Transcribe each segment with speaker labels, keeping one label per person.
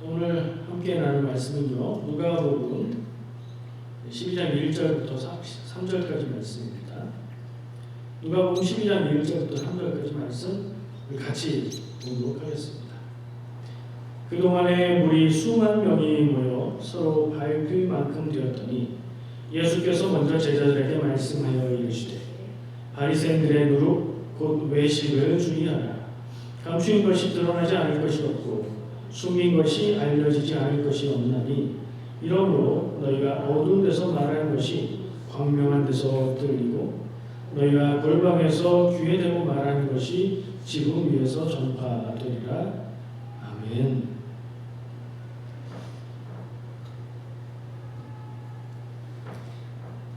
Speaker 1: 오늘 함께 나눌 말씀은요, 누가복음 12장 1절부터 3절까지 말씀입니다. 누가복음 12장 1절부터 3절까지 말씀을 같이 보도록 하겠습니다. 그동안에 물이 수만 명이 모여 서로 밟힐 만큼 되었더니 예수께서 먼저 제자들에게 말씀하여 이르시되 바리새인들의 누룩 곧 외식을 주의하라. 감추인 것이 드러나지 않을 것이 없고 숨긴 것이 알려지지 않을 것이 없나니 이러므로 너희가 어두운 데서 말하는 것이 광명한 데서 들리고 너희가 골방에서 귀에 대고 말하는 것이 지붕 위에서 전파되리라. 아멘.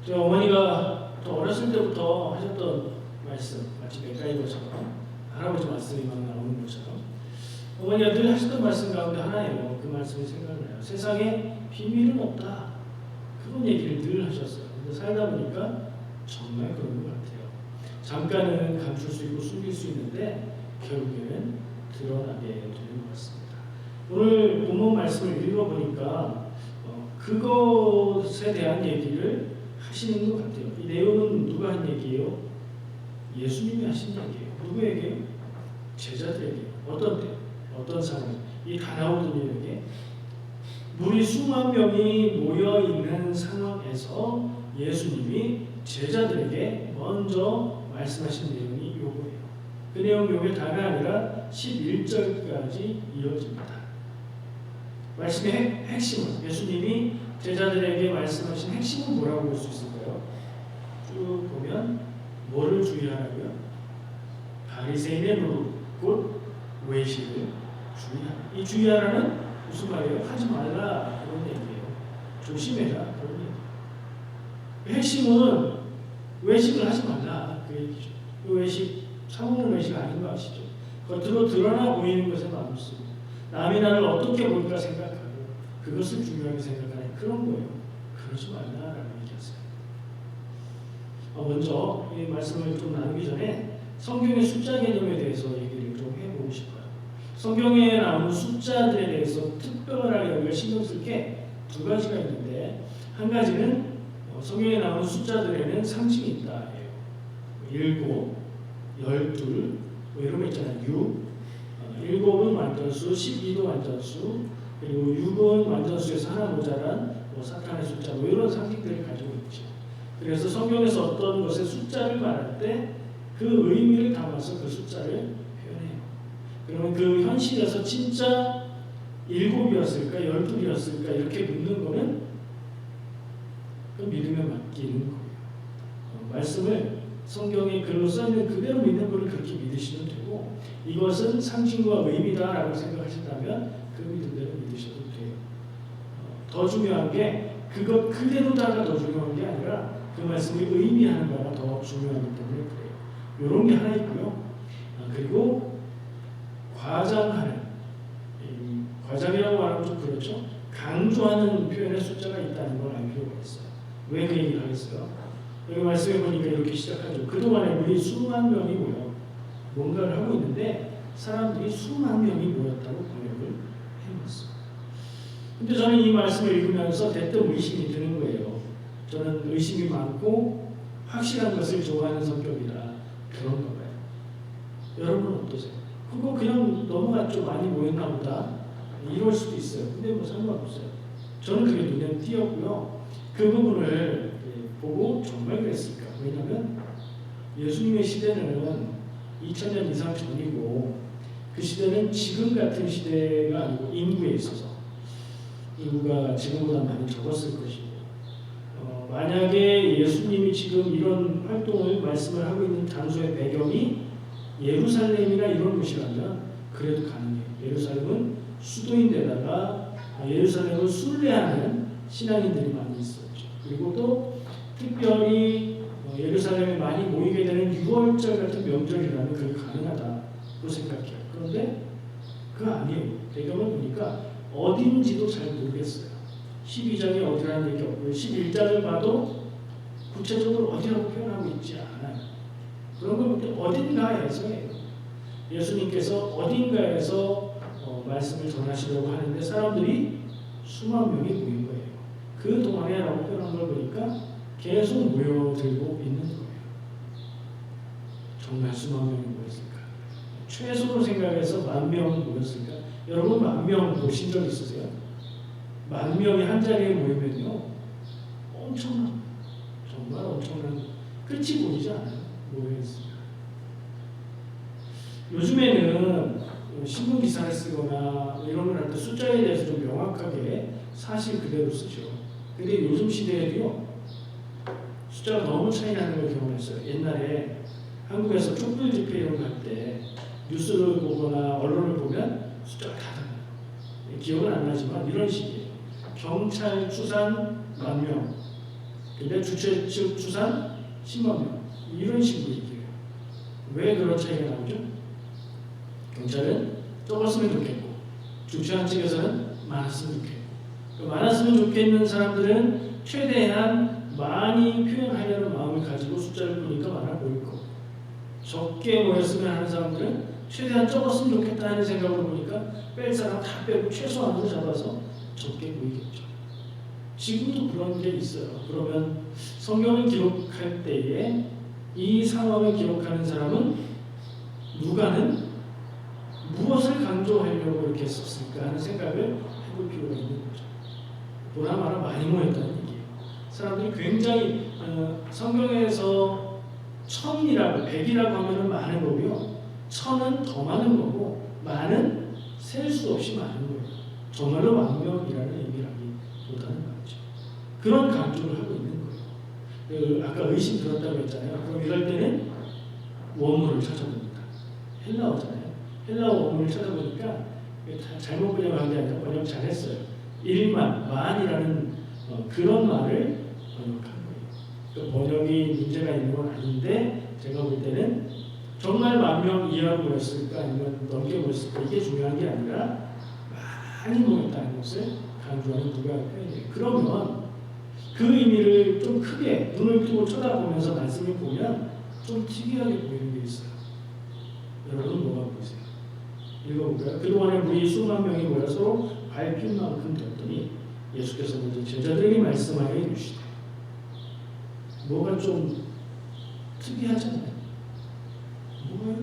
Speaker 1: 저 어머니가 또 어렸을 때부터 하셨던 말씀, 마치 맥가이버처럼 할아버지 말씀이 막 나오는 것처럼 어머니가 늘 하셨던 말씀 가운데 하나예요. 그 말씀이 생각나요. 세상에 비밀은 없다. 그런 얘기를 늘 하셨어요. 근데 살다 보니까 정말 그런 것 같아요. 잠깐은 감출 수 있고 숨길 수 있는데 결국에는 드러나게 되는 것 같습니다. 오늘 본문 말씀을 읽어보니까 그것에 대한 얘기를 하시는 것 같아요. 이 내용은 누가 한 얘기예요? 예수님이 하신 얘기예요. 누구에게? 제자들에게. 어떤 때? 어떤 상황? 이 가나오든에게 물이 수만 명이 모여 있는 상황에서 예수님이 제자들에게 먼저 말씀하신 내용이 요거예요. 그 내용 요게 다가 아니라 11절까지 이어집니다. 말씀의 핵심은 예수님이 제자들에게 말씀하신 핵심은 뭐라고 볼 수 있을까요? 쭉 보면 뭐를 주의하라고요? 바리새인의 누룩 곧 외식을 주의하라. 이 주의하라는 무슨 말이에요? 하지 말라 그런 얘기예요. 조심해라 그런 얘기예요. 핵심은 외식을 하지 말라 그 얘기죠. 그 외식, 사먹는 외식 아닌 거 아시죠? 겉으로 드러나 보이는 것에 마음을 쓰고 남이 나를 어떻게 볼까 생각하고 그것을 중요하게 생각하는 그런 거예요. 그러지 말라라는 얘기였어요. 먼저 이 말씀을 좀 나누기 전에 성경의 숫자 개념에 대해서 얘기를 좀 해보고 싶어요. 성경에 나오는 숫자들에 대해서 특별하게 우리가 신경 쓸 게 두 가지가 있는데 한 가지는 성경에 나오는 숫자들에는 상징이 있다. 7, 12 이런 거 있잖아요. 6, 7은 완전수, 12도 완전수, 그리고 6은 완전수에서 하나 모자란 사탄의 숫자 이런 상징들을 가지고 있죠. 그래서 성경에서 어떤 것의 숫자를 말할 때 그 의미를 담아서 그 숫자를 표현해요. 그러면 그 현실에서 진짜 7이었을까 12이었을까 이렇게 묻는 거는 그 믿음에 맡기는 거예요. 말씀을 성경에 글로 써있는 그대로 믿는 거를 그렇게 믿으시면 되고 이것은 상징과 의미다라고 생각하신다면 그 믿음대로 믿으셔도 돼요. 더 중요한 게 그것 그대로다가 더 중요한 게 아니라 그 말씀이 의미하는 바가 더 중요하기 때문에 그래요. 이런 게 하나 있고요. 그리고 과장하는, 과장이라고 말하면 좀 그렇죠. 강조하는 표현의 숫자가 있다는 걸 알 필요가 있어요. 왜 그 얘기를 하겠어요? 여기 말씀해 보니까 이렇게 시작하죠. 그동안에 우리 수만 명이 모여 뭔가를 하고 있는데 사람들이 수만 명이 모였다고 번역을 해놨어요. 근데 저는 이 말씀을 읽으면서 대뜸 의심이 드는 거예요. 저는 의심이 많고 확실한 것을 좋아하는 성격이라 그런가 봐요. 여러분은 어떠세요? 그거 그냥 넘어갔죠. 많이 모였나 보다. 이럴 수도 있어요. 근데 뭐 상관없어요. 저는 그게 눈에 띄었고요. 그 부분을 보고 정말 그랬을까? 왜냐하면 예수님의 시대는 2000년 이상 전이고 그 시대는 지금 같은 시대가 아니고 인구에 있어서 인구가 지금보다 많이 적었을 것이고 만약에 예수님이 지금 이런 활동을 말씀을 하고 있는 장소의 배경이 예루살렘이나 이런 곳이라면 그래도 가능해요. 예루살렘은 수도인데다가 예루살렘을 순례하는 신앙인들이 많이 있었죠. 그리고 또 특별히 예루살렘에 많이 모이게 되는 6월절 같은 명절이라면 그게 가능하다고 생각해요. 그런데 그거 아니에요. 배경을 보니까 어딘지도 잘 모르겠어요. 12장이 어디라는 얘기 없고요. 11장을 봐도 구체적으로 어디라고 표현하고 있지 않아요. 그런 걸 볼 때 어딘가에서예요. 예수님께서 어딘가에서 말씀을 전하시려고 하는데 사람들이 수만 명이 모인 거예요. 그 동안에라고 표현한 걸 보니까 계속 모여들고 있는 거예요. 정말 수만 명이 모였을까? 최소로 생각해서 10,000명 모였을까? 여러분 10,000명 보신 적 있으세요? 10,000명이 한 자리에 모이면요, 엄청난, 정말 엄청난, 끝이 보이지 않아요. 모여있습니다. 요즘에는 신문 기사를 쓰거나 이런 걸 할 때 숫자에 대해서 좀 명확하게 사실 그대로 쓰죠. 근데 요즘 시대에도요, 숫자가 너무 차이 나는 걸 경험했어요. 옛날에 한국에서 촛불 집회 이런 거 할 때 뉴스를 보거나 언론을 보면 숫자가 다 달라요. 기억은 안 나지만 이런 식이에요. 경찰 추산 10,000명, 근데 주최 측 추산 10만 명, 이런 식으로 얘기해요. 왜 그런 차이가 나오죠? 경찰은 적었으면 좋겠고, 주최한 측에서는 많았으면 좋겠고, 많았으면 좋겠는 사람들은 최대한 많이 표현하려는 마음을 가지고 숫자를 보니까 많아 보일 거고, 적게 모였으면 하는 사람들은 최대한 적었으면 좋겠다 하는 생각으로 보니까 뺄 사람 다 빼고 최소한으로 잡아서 적게 보이겠죠. 지금도 그런 게 있어요. 그러면 성경을 기록할 때에 이 상황을 기록하는 사람은 누가는 무엇을 강조하려고 이렇게 썼을까 하는 생각을 해볼 필요가 있는 거죠. 보나마나 많이 모였다는 얘기예요. 사람들이 굉장히 성경에서 1000이라고 100이라고 하면 많은 거고요, 1000은 더 많은 거고, 많은 셀 수 없이 많은 거예요. 정말로 10,000명이라는 의미라기보다는 많죠. 그런 강조를 하고 있는 거예요. 아까 의심 들었다고 했잖아요. 그럼 이럴 때는 원문을 찾아봅니다. 헬라어잖아요. 헬라어 원문을 찾아보니까 잘못 번역한 게 아니라 번역 잘했어요. 1만, 만이라는 그런 말을 번역한 거예요. 그 번역이 문제가 있는 건 아닌데, 제가 볼 때는 정말 10,000명 이하로 모였을까 아니면 넘게 모였을까, 이게 중요한 게 아니라 많이 모였다는 것을 강조하는 누가 표현이에요. 그러면 그 의미를 좀 크게 눈을 뜨고 쳐다보면서 말씀을 보면 좀 특이하게 보이는 게 있어요. 여러분 뭐가 보이세요? 읽어볼까요? 그동안에 우리 수만 명이 모여서 밟힌 만큼 되었더니 예수께서 먼저 제자들에게 말씀하여 이르시되. 뭐가 좀 특이하잖아요. 뭐가요?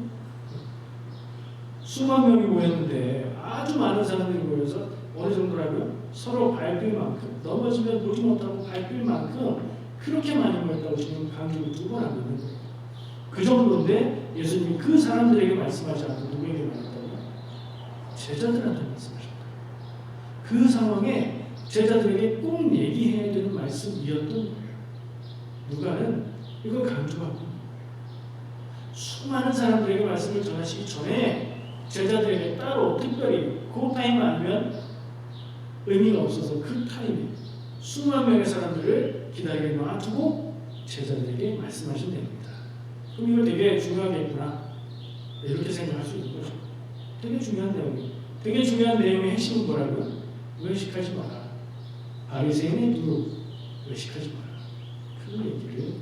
Speaker 1: 수만 명이 모였는데 아주 많은 사람들이 모여서 어느 정도라고요? 서로 밟힐 만큼, 넘어지면 보지 못하고 밟힐 만큼 그렇게 많이 모였다고 지금 강조를 2번 하고 있는 거예요. 그 정도인데 예수님이 그 사람들에게 말씀하지 않고 누구에게 말했다고요? 제자들한테 말씀하셨다. 그 상황에 제자들에게 꼭 얘기해야 되는 말씀이었던 거예요. 누가는 이걸 강조하고 있는 거예요. 수많은 사람들에게 말씀을 전하시기 전에 제자들에게 따로 특별히 그 타임 아니면 의미가 없어서 그 타임에 수만 명의 사람들을 기다리게 놔두고 제자들에게 말씀하시면 됩니다. 그럼 이거 되게 중요하겠구나, 이렇게 생각할 수 있는 거죠. 되게 중요한 내용이에요. 되게 중요한 내용의 핵심은 뭐라고요? 외식하지 마라. 바리새인의 누룩, 외식하지 마라. 그 얘기를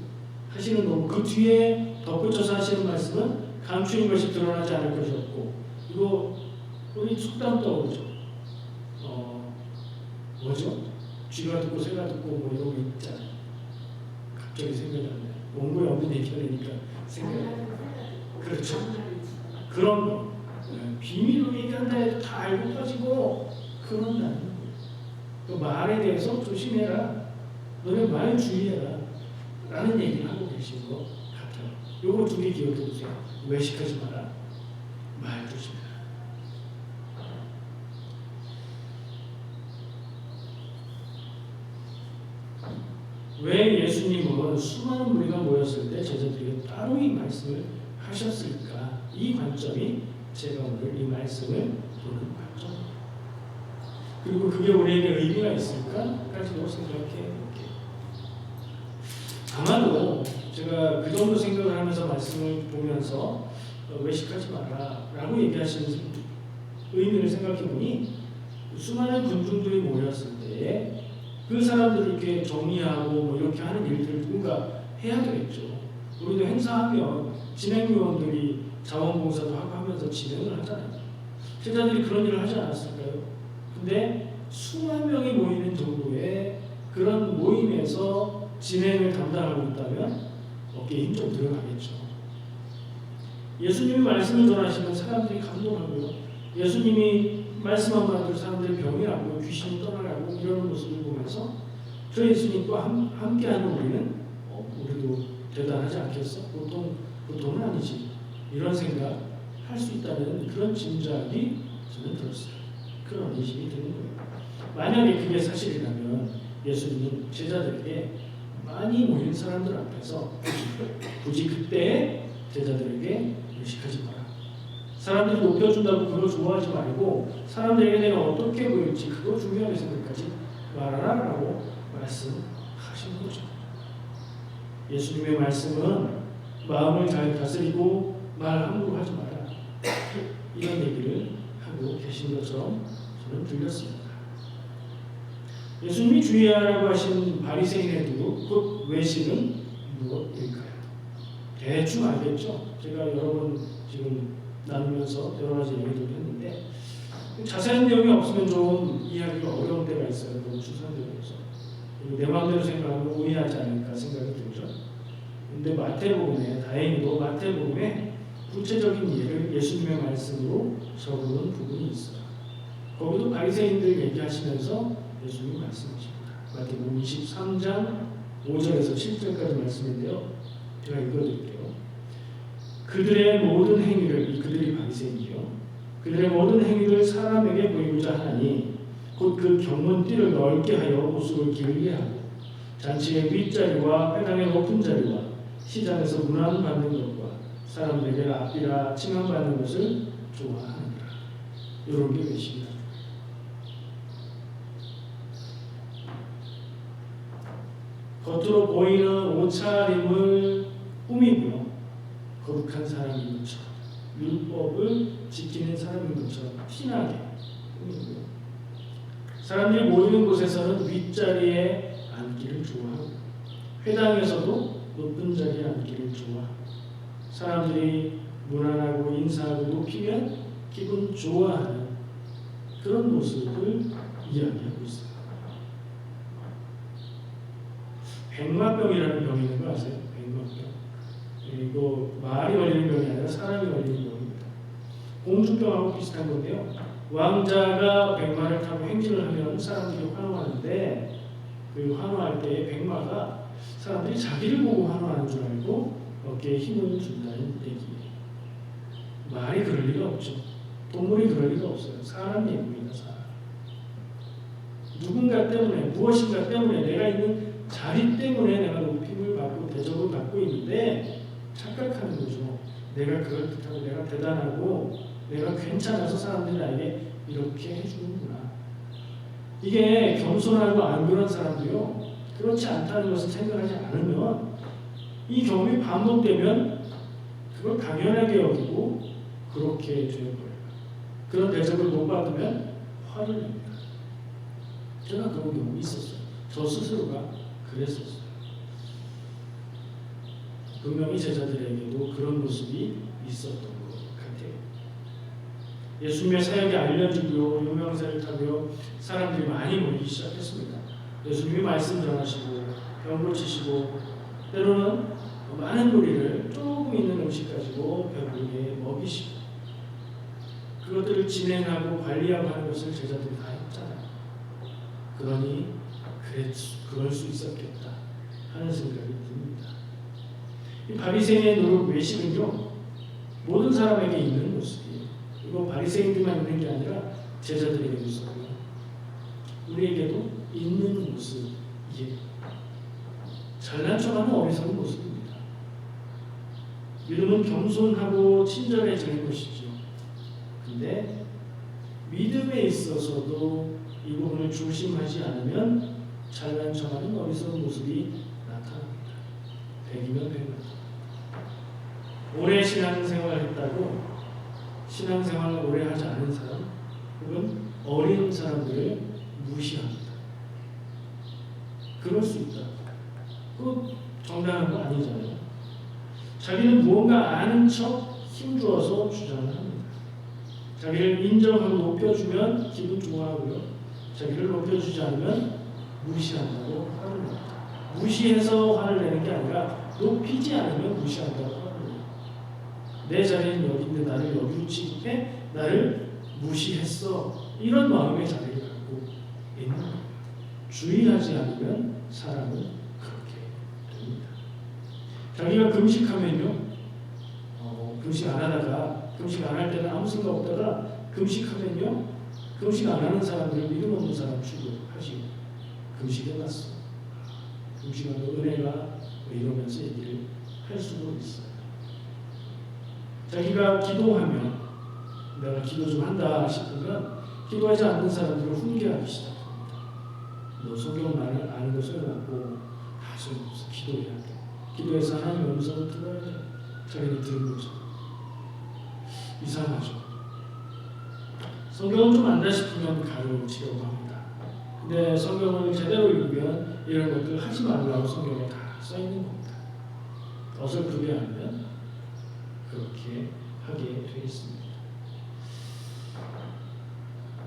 Speaker 1: 하시는 거고, 그 뒤에 덧붙여서 하시는 말씀은 감추인 것이 드러나지 않을 것이 없고, 이거 우리 속담 떠오르죠. 뭐죠? 쥐가 듣고 새가 듣고 뭐 이런 거 있잖아요. 갑자기 생각이 안 나요. 원고에 없는 얘기가 되니까 생각이 안 나요. 그렇죠. 그런 거. 비밀로 얘기한다 해도 다 알고 빠지고 그런다는 거예요. 그 말에 대해서 조심해라. 너네 말 주의해라. 라는 얘기를 하고 계신 것 같아요. 요거 2개 기억해 두세요. 외식하지 마라. 말 조심해라. 왜 예수님은 수많은 무리가 모였을 때 제자들에게 따로 이 말씀을 하셨을까? 이 관점이 제가 오늘 이 말씀을 보는 관점입니다. 그리고 그게 우리에게 의미가 있을까?까지도 생각해 볼게요. 아마도 제가 그 정도 생각을 하면서 말씀을 보면서 외식하지 마라 라고 얘기하시는 의미를 생각해 보니, 수많은 군중들이 모였을 때에 그 사람들을 이렇게 정리하고 뭐 이렇게 하는 일들을 누군가 해야 되겠죠. 우리도 행사하면 진행요원들이 자원봉사도 하고 하면서 진행을 하잖아요. 제자들이 그런 일을 하지 않았을까요? 근데 수만 명이 모이는 정도의 그런 모임에서 진행을 담당하고 있다면 어깨에 힘 좀 들어가겠죠. 예수님이 말씀을 전하시면 사람들이 감동하고요. 예수님이 말씀 한마디로 사람들이 병이 나고 귀신이 떠나가고 이런 모습을 보면서 저 예수님과 함께하는 우리는 우리도 대단하지 않겠어? 보통은 아니지. 이런 생각 할 수 있다는 그런 짐작이 저는 들었어요. 그런 인식이 드는 거예요. 만약에 그게 사실이라면 예수님은 제자들에게 많이 모인 사람들 앞에서 굳이 그때 제자들에게 의식하지 마라. 사람들이 높여준다고 그거 좋아하지 말고 사람들에게 내가 어떻게 보일지 그거 중요하게 생각하지 말아라 라고 말씀하시는 거죠. 예수님의 말씀은 마음을 잘 다스리고 말 함부로 하지 마라. 이런 얘기를 하고 계신 것처럼 저는 들렸습니다. 예수님이 주의하라고 하신 바리새인에도 그 외식은 무엇일까요? 대충 알겠죠? 제가 여러 번 지금 나누면서 여러 가지 얘기를 했는데 자세한 내용이 없으면 좀 이해하기가 어려운 때가 있어요. 너무 추상적이어서 내 마음대로 생각하면 오해하지 않을까 생각이 들죠. 근데 마태복음에 다행히도 마태복음에 구체적인 예를 예수님의 말씀으로 적어놓은 부분이 있어요. 거기도 바리새인들 얘기하시면서 예수님이 말씀하십니다. 마태복음 23장 5절에서 7절까지 말씀인데요. 제가 읽어드릴게요. 그들의 모든 행위를, 그들이 바리새인이요. 그들의 모든 행위를 사람에게 보이고자 하나니 곧 그 경문띠를 넓게 하여 호수를 길게 하고 잔치의 윗자리와 회당의 높은 자리와 시장에서 문안받는 것과 사람들에게 앞이라 칭함받는 것을 좋아하느니라. 이런 게 외식이다. 겉으로 보이는 옷차림을 꾸미고요. 거룩한 사람인 것처럼 율법을 지키는 사람인 것처럼 티나게 꾸미고요. 사람들이 모이는 곳에서는 윗자리에 앉기를 좋아하고 회당에서도 높은 자리에 앉기를 좋아하고 사람들이 무난하고 인사하고 높이면 기분 좋아하는 그런 모습을 이야기하고 있어요. 백마병이라는 병이 있는 거 아세요? 백마병. 이거 말이 걸리는 병이 아니라 사람이 걸리는 병입니다. 공주병하고 비슷한 건데요. 왕자가 백마를 타고 행진을 하면 사람들이 환호하는데 그 환호할 때 백마가 사람들이 자기를 보고 환호하는 줄 알고 어깨에 힘을 준다는 얘기예요. 말이 그럴 리가 없죠. 동물이 그럴 리가 없어요. 사람 얘기입니다. 사람. 누군가 때문에 무엇인가 때문에 내가 있는 자리 때문에 내가 높임을 받고 대접을 받고 있는데 착각하는 거죠. 내가 그럴듯하고 내가 대단하고 내가 괜찮아서 사람들이 나에게 이렇게 해주는구나. 이게 겸손하고 안 그런 사람도요. 그렇지 않다는 것을 생각하지 않으면 이 경험이 반복되면 그걸 당연하게 여기고 그렇게 되어버려요. 그런 대접을 못 받으면 화를 냅니다. 제가 그런 경험이 있었어요. 저 스스로가 그랬었어요. 분명히 제자들에게도 그런 모습이 있었던 것 같아요. 예수님의 사역이 알려지고요. 유명세를 타고요. 사람들이 많이 모이기 시작했습니다. 예수님이 말씀 전하시고 병 고치시고 때로는 많은 요리를 조금 있는 음식 가지고 배부르게 먹이시고 그것들을 진행하고 관리하고 하는 것을 제자들이 다 했잖아요. 그러니 그럴 수 있었겠다 하는 생각이 듭니다. 이 바리새인의 노릇 외식은요 모든 사람에게 있는 모습이에요. 이건 바리새인들만 있는 게 아니라 제자들에게도 있었고요. 우리에게도 있는 모습이에요. 잘난 척하는 어리석은 모습입니다. 믿음은 겸손하고 친절해지는 것이죠. 근데 믿음에 있어서도 이 부분을 조심하지 않으면 잘난 척하는 어리석은 모습이 나타납니다. 100이면 100만. 오래 신앙생활을 했다고 신앙생활을 오래 하지 않은 사람 혹은 어린 사람들을 무시합니다. 그럴 수 있다. 그 정당한 거 아니잖아요. 자기는 무언가 아는 척 힘주어서 주장을 합니다. 자기를 인정하고 높여주면 기분 좋아하고요. 자기를 높여주지 않으면 무시한다고 화를 냅니다. 무시해서 화를 내는 게 아니라 높이지 않으면 무시한다고 화를 내요. 내 자리는 여기 있는데 나를 여기로 취급해? 나를 무시했어. 이런 마음의 자리를 갖고 있는 거예요. 주의하지 않으면 사람은 그렇게 됩니다. 자기가 금식하면요, 금식 안 하다가 금식 안 할 때는 아무 생각 없다가 금식하면요, 금식 안 하는 사람들을 믿음 없는 사람 취급하지. 금식에 났어. 금식하면 은혜가 이러면서 얘기를 할 수도 있어요. 자기가 기도하면 내가 기도 좀 한다 싶으면 기도하지 않는 사람들을 훈계하기 시작합니다. 너 성경 아는 거 소용없고 다 소용없어. 기도해야 돼. 기도해서 하나님의 음성을 들어야 돼. 자기는 들은 거죠. 이상하죠. 성경을 좀 안다 싶으면 가르치려고 합니다. 근데 성경을 제대로 읽으면 이런 것들 하지 말라고 성경에 다 써있는 겁니다. 어설프게 하면 그렇게 하게 되어 있습니다.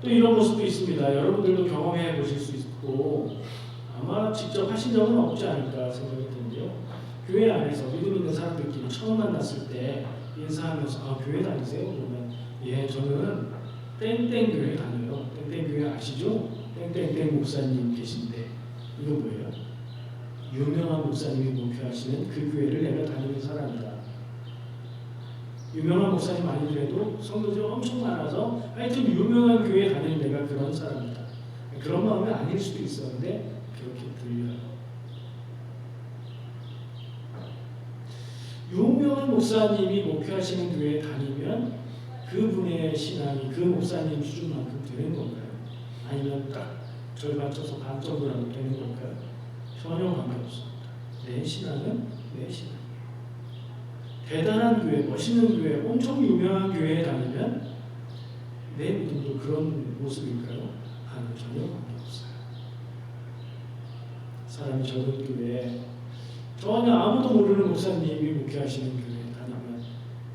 Speaker 1: 또 이런 모습도 있습니다. 여러분들도 경험해 보실 수 있고 아마 직접 하신 적은 없지 않을까 생각이 드는데요. 교회 안에서 믿음 있는 사람들끼리 처음 만났을 때 인사하면서 아, 교회 다니세요? 그러면 예, 저는 땡땡 교회 다녀요. 땡땡 교회 아시죠? 땡땡땡 목사님 계신데 이거 뭐예요? 유명한 목사님이 목회하시는 그 교회를 내가 다니는 사람이다. 유명한 목사님 아니더라도 성도들이 엄청 많아서 하여튼 유명한 교회 다니는 내가 그런 사람이다. 그런 마음이 아닐 수도 있었는데 그렇게 들려요. 유명한 목사님이 목회하시는 교회에 다니면 그분의 신앙이 그 목사님 수준만큼 되는 건가요? 아니면 딱 절반 쳐서 반 정도라도 되는 걸까요? 전혀 관계없습니다. 내 신앙은 내 신앙이에요. 대단한 교회, 멋있는 교회, 엄청 유명한 교회에 다니면 내 믿음도 그런 모습일까요? 아니요, 전혀 관계없어요. 사람이 적은 교회에 전혀 아무도 모르는 목사님이 목회하시는 교회에 다니면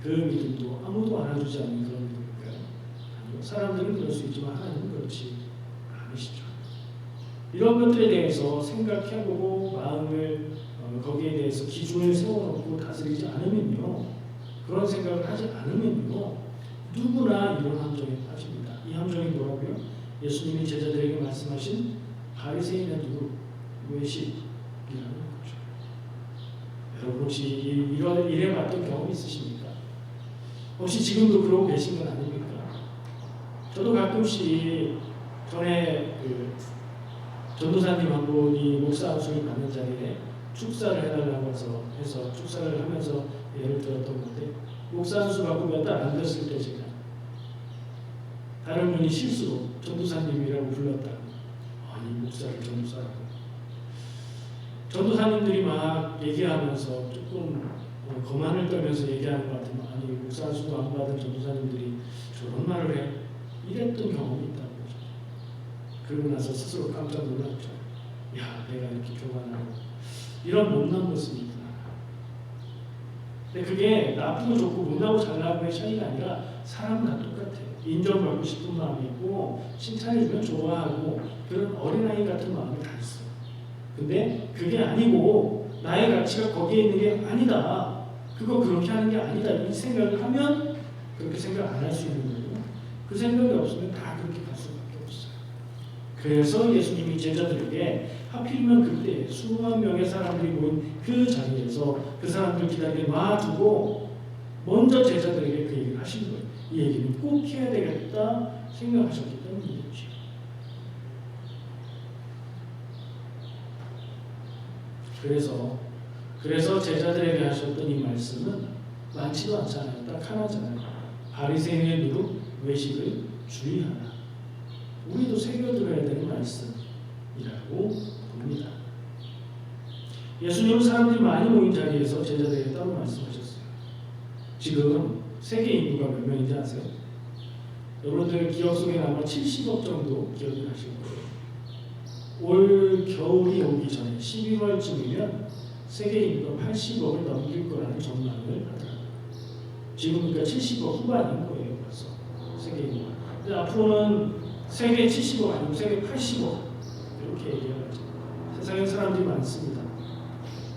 Speaker 1: 그 믿음도 아무도 알아주지 않는 그런 믿음일까요? 아니요, 사람들은 그럴 수 있지만 하나님은 그렇지 않으시죠. 이런 것들에 대해서 생각해보고 마음을 거기에 대해서 기준을 세워놓고 다스리지 않으면요, 그런 생각을 하지 않으면요, 누구나 이런 함정에 빠집니다. 이 함정이 뭐라고요? 예수님이 제자들에게 말씀하신 바리새인의 누구? 외식이라는 거죠. 여러분 혹시 이래 봤던 경험 있으십니까? 혹시 지금도 그러고 계신 건 아닙니까? 저도 가끔씩 전에 전도사님 한 분이 목사 안수를 받는 자리에 축사를 해달라고 해서 축사를 하면서 예를 들었던 건데, 목사 안수 받고 몇 달 안 됐을 때 제가 다른 분이 실수로 전도사님이라고 불렀다. 이 목사를 전도사라고. 전도사님들이 막 얘기하면서 조금 거만을 떨면서 얘기하는 것 같으면 아니 목사 안수도 안 받은 전도사님들이 저런 말을 해? 이랬던 경험이 있다고. 그러고 나서 스스로 깜짝 놀랐죠. 야, 내가 이렇게 교만하고 이런 못난 모습이 있구나. 근데 그게 나쁘고 좋고 못나고 잘나고의 차이가 아니라 사람은 다 똑같아요. 인정받고 싶은 마음이 있고 칭찬해주면 좋아하고 그런 어린아이 같은 마음이 다 있어요. 근데 그게 아니고 나의 가치가 거기에 있는 게 아니다. 그거 그렇게 하는 게 아니다. 이 생각을 하면 그렇게 생각 안 할 수 있는 거예요. 그 생각이 없으면 다 그렇게 갈 수밖에 없어요. 그래서 예수님이 제자들에게 하필이면 그때 수만 명의 사람들이 모인 그 자리에서 그 사람들 기다리게 놔두고 먼저 제자들에게 그 얘기를 하신 거예요. 이 얘기는 꼭 해야 되겠다 생각하셨기 때문이죠. 그래서 제자들에게 하셨던 이 말씀은 많지도 않잖아요. 딱 하나잖아요. 바리새인의 누룩 외식을 주의하라. 우리도 새겨들어야 되는 말씀이라고 봅니다. 예수님은 사람들이 많이 모인 자리에서 제자들에게 따로 말씀하셨어요. 지금 세계 인구가 몇 명인지 아세요? 여러분들 기억 속에 아마 70억 정도 기억을 하실 거예요. 올 겨울이 오기 전에 11월쯤이면 세계 인구가 80억을 넘길 거라는 전망을 하더라고요. 지금 그러니까 70억 후반인 거예요. 벌써 세계 인구가. 근데 앞으로는 세계 70억 아니면 세계 80억 이렇게 얘기하죠. 세상에 사람들이 많습니다.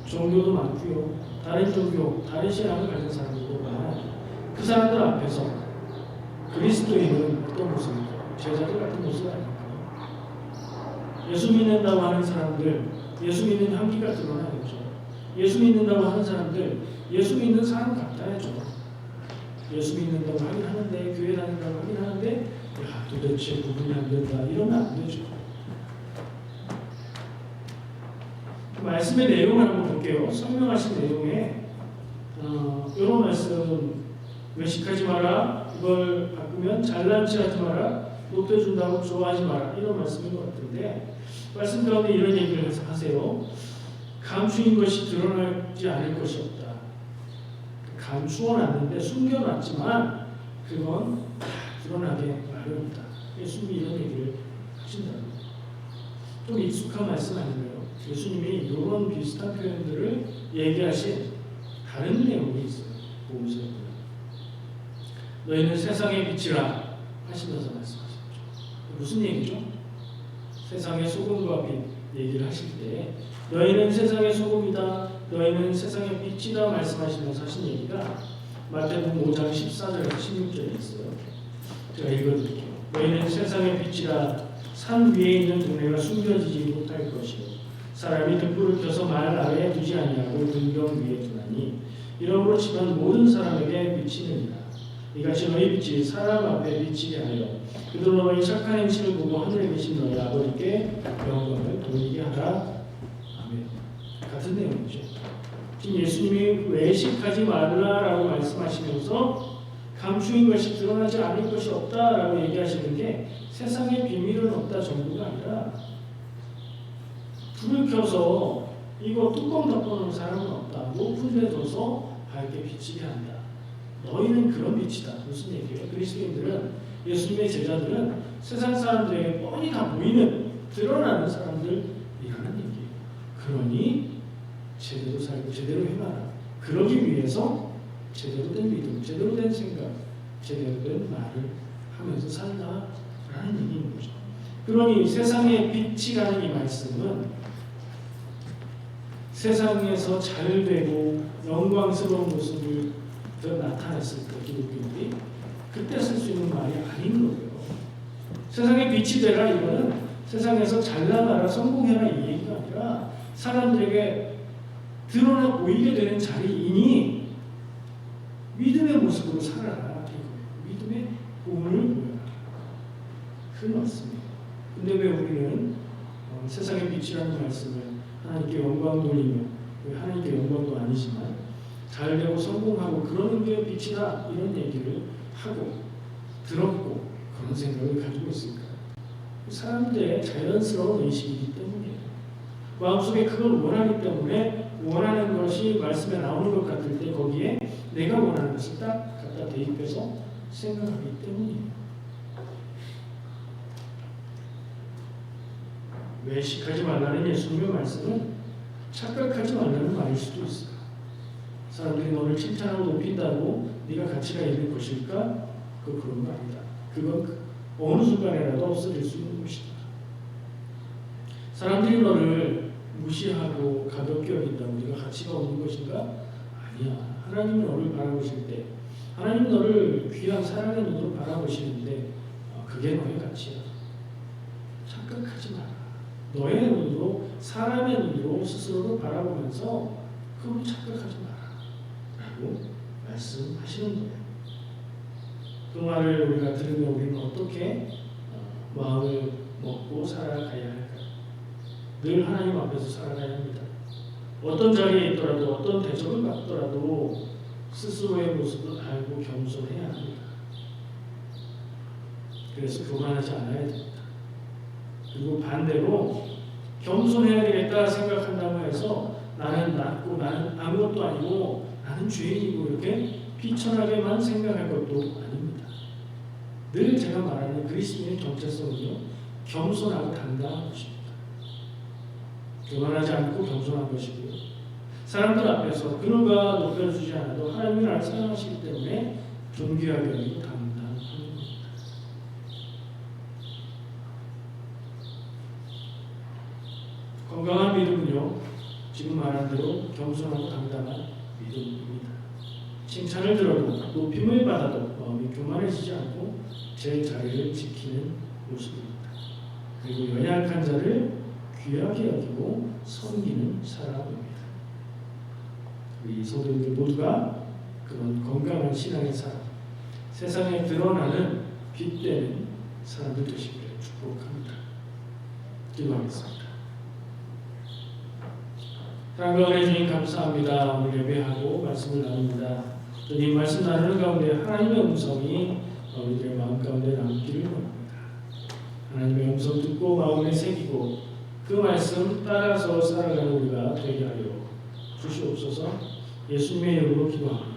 Speaker 1: 종교도 많고요. 다른 종교, 다른 신앙을 가진 사람들도 많아요. 그 사람들 앞에서 그리스도인은 어떤 모습일까요? 제자들 같은 모습 아닐까요? 예수 믿는다고 하는 사람들, 예수 믿는 향기가 드러나야죠. 예수 믿는다고 하는 사람들, 예수 믿는 사람 같아야죠. 예수 믿는다고 하긴 하는데, 교회 다닌다고 하긴 하는데, 야, 도대체 구분이 안 된다. 이러면 안 되죠. 말씀의 내용을 한번 볼게요. 설명하신 내용에 이런 말씀, 외식하지 마라, 이걸 바꾸면 잘난 체하지 마라, 높여준다고 좋아하지 마라, 이런 말씀인 것 같은데, 말씀 가운데 이런 얘기를 하세요. 감추인 것이 드러나지 않을 것이 없다. 감추어놨는데, 숨겨놨지만 그건 다 드러나게 마련이다. 예수님이 이런 얘기를 하신다는 거예요. 좀 익숙한 말씀 아닌가요? 예수님이 이런 비슷한 표현들을 얘기하신 다른 내용이 있어요. 보면서 너희는 세상의 빛이라 하시면서 말씀하셨죠. 무슨 얘기죠? 세상의 소금과 빛 얘기를 하실 때 너희는 세상의 소금이다, 너희는 세상의 빛이다 말씀하시면서 하신 얘기가 마태복음 5장 14절에서 16절에 있어요. 제가 읽어드릴게요. 너희는 세상의 빛이라 산 위에 있는 동네가 숨겨지지 못할 것이요 사람이 등불을 켜서 말 아래에 두지 아니하고 등경 위에 두나니 이러므로 치면 모든 사람에게 비치느니라. 이같이 너희 빛이 사람 앞에 비치게 하여 그들로 너희 착한 행실을 보고 하늘에 계신 너희 아버지께 영광을 돌리게 하라. 아멘. 같은 내용이죠. 지금 예수님이 외식하지 말라라고 말씀하시면서 감추인 것이 드러나지 않을 것이 없다라고 얘기하시는 게 세상에 비밀은 없다 정도가 아니라 불을 켜서 이거 뚜껑 덮어놓은 사람은 없다. 높은 데 둬서 밝게 비치게 한다. 너희는 그런 빛이다. 무슨 얘기예요? 그리스도인들은, 예수님의 제자들은 세상 사람들에게 뻔히 다 보이는, 드러나는 사람들이라는 얘기예요. 그러니 제대로 살고 제대로 행하라. 그러기 위해서 제대로 된 믿음, 제대로 된 생각, 제대로 된 말을 하면서 살라라는 얘기인 거죠. 그러니 세상의 빛이라는 이 말씀은 세상에서 잘 되고 영광스러운 모습을 나타냈을 때 기독교인들이 그때 쓸 수 있는 말이 아닌 거예요. 세상의 빛이 되라 이거는 세상에서 잘 나가라 성공해라 이 얘기가 아니라 사람들에게 드러나 보이게 되는 자리이니 믿음의 모습으로 살아라 이거예요. 믿음의 본을 보여라. 그 말씀이에요. 근데 왜 우리는 세상의 빛이라는 말씀을 하나님께 영광 돌리며 하나님께 영광도 아니지만 잘 되고 성공하고 그러는 게 빛이다 이런 얘기를 하고 들었고 그런 생각을 가지고 있을까요? 사람들의 자연스러운 의식이기 때문이에요. 마음속에 그걸 원하기 때문에 원하는 것이 말씀에 나오는 것 같을 때 거기에 내가 원하는 것을 딱 갖다 대입해서 생각하기 때문이에요. 외식하지 말라는 예수님의 말씀은 착각하지 말라는 말일 수도 있어요. 사람들이 너를 칭찬하고 높인다고 네가 가치가 있는 것일까? 그런 거 아니다. 그건 어느 순간에라도 없어질 수 있는 것이다. 사람들이 너를 무시하고 가볍게 여긴다고 네가 가치가 없는 것인가? 아니야. 하나님은 너를 바라보실 때 하나님은 너를 귀한 사랑의 눈으로 바라보시는데 그게 너의 가치야. 착각하지 마라. 너의 눈으로 사람의 눈으로 스스로를 바라보면서 그걸 착각하지 마라 라고 말씀하시는 거예요. 그 말을 우리가 들으면 우리는 어떻게 마음을 먹고 살아가야 할까요? 늘 하나님 앞에서 살아가야 합니다. 어떤 자리에 있더라도 어떤 대접을 받더라도 스스로의 모습을 알고 겸손해야 합니다. 그래서 교만하지 않아야 됩니다. 그리고 반대로 겸손해야 되겠다 생각한다고 해서 나는 낮고 나는 아무것도 아니고 나는 죄인이고 이렇게 비천하게만 생각할 것도 아닙니다. 늘 제가 말하는 그리스도인의 정체성은요 겸손하고 당당한 것입니다. 교만하지 않고 겸손한 것이고요. 사람들 앞에서 그누가 높여주지 않아도 하나님이 나를 사랑하시기 때문에 존귀하게 여기고 당당한 겁니다. 건강한 믿음은요, 지금 말한 대로 겸손하고 당당한 믿음입니다. 칭찬을 들어도 높임을 받아도 마음이 교만해지지 않고 제 자리를 지키는 모습입니다. 그리고 연약한 자를 귀하게 여기고 섬기는 사람입니다. 우리 성도님들 모두가 그런 건강한 신앙의 사람, 세상에 드러나는 빛되는 사람들 되시기를 축복합니다. 기도하겠습니다. 사랑과 은혜 주님 감사합니다. 오늘 예배하고 말씀을 나눕니다. 주님 말씀 나누는 가운데 하나님의 음성이 우리들의 마음 가운데 남기를 원합니다. 하나님의 음성 듣고 마음에 새기고 그 말씀 따라서 살아가는 우리가 되게 하여 주시옵소서. 예수님의 이름으로 기도합니다.